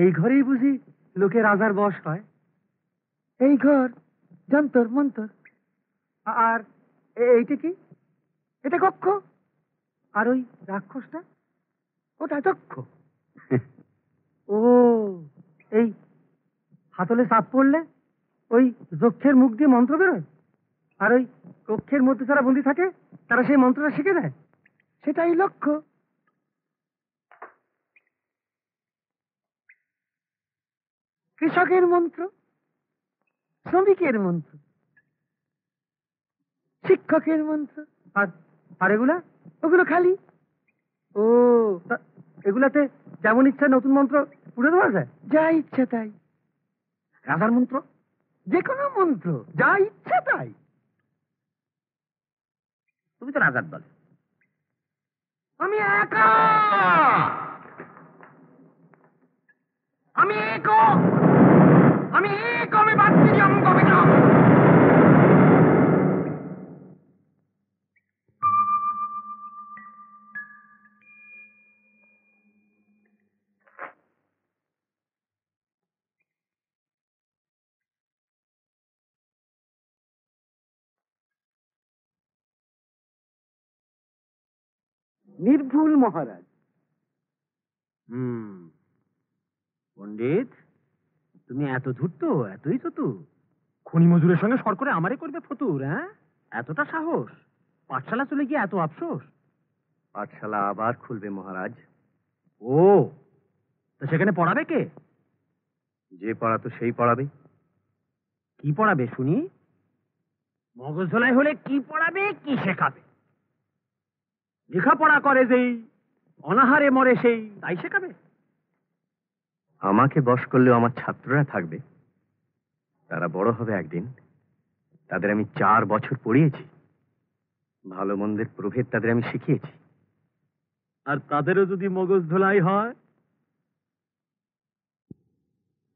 এই ঘরেই বুঝি লোকে রাজার বশ হয়? এই ঘর যন্তর মন্তর। আর এইটা কি? এটা কক্ষ। আর ওই রাক্ষসটা, ওটা দক্ষ। ও, এই হাতলে চাপ পড়লে ওই যক্ষের মুখ দিয়ে মন্ত্র বেরোয়, আর ওই কক্ষের মধ্যে যারা বন্দী থাকে তারা সেই মন্ত্রটা শিখে দেয়। সেটাই লক্ষ্য। কৃষকের মন্ত্র, শ্রমিকের মন্ত্র, শিক্ষকের মন্ত্র। আর আর ওগুলো খালি। ও, এগুলাতে যেমন ইচ্ছা নতুন মন্ত্র পুড়ে দেওয়া যায়? যা ইচ্ছা তাই। রাজার মন্ত্র, যে কোনো মন্ত্র, যা ইচ্ছা তাই। তুমি তো রাজার দলে। আমি একা, আমি এক, আমি এক, আমি বাচ্চি অঙ্গ বিক্রম। নির্ভুল মহারাজ। পণ্ডিত, তুমি এত ধূর্ত, এতই চতুর, খনি মজুরের সঙ্গে সর করে আমারে করবে ফতুর? হ্যাঁ, এতটা সাহস? পাঠশালা চলে গিয়ে এত আফসোস? পাঠশালা আবার খুলবে মহারাজ। ও, তো সেখানে পড়াবে কে? যে পড়াতো সেই পড়াবে। কি পড়াবে শুনি? মগজ ধোলাই হলে কি পড়াবে, কি শেখাবে? লেখাপড়া করে যেই, অনাহারে মরে সেই, তাই শেখাবে? আমাকে বশ করলেও আমার ছাত্ররা থাকবে, তারা বড় হবে একদিন। তাদের আমি 4 বছর পড়িয়েছি, ভালো মন্দের প্রভেদ তাদের আমি শিখিয়েছি। আর তাদেরও যদি মগজ ধোলাই হয়?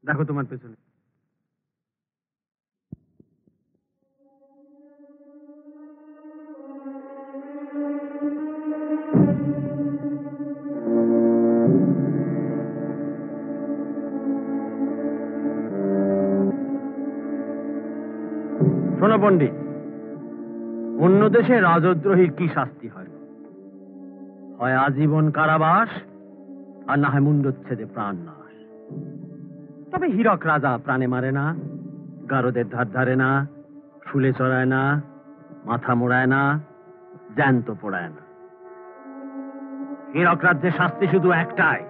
দেখো তোমার পেছনে। শোনো পণ্ডিত, অন্য দেশে রাজদ্রোহীর কি শাস্তি হয়? হয় আজীবন কারাবাস, আর না হয় মুন্ডচ্ছেদে প্রাণ নাশ। তবে হীরক রাজা প্রাণে মারে না, গারদের ধার ধারে না, শুলে চড়ায় না, মাথা মোড়ায় না, জ্যান্ত পোড়ায় না। হীরক রাজ্যের শাস্তি শুধু একটাই,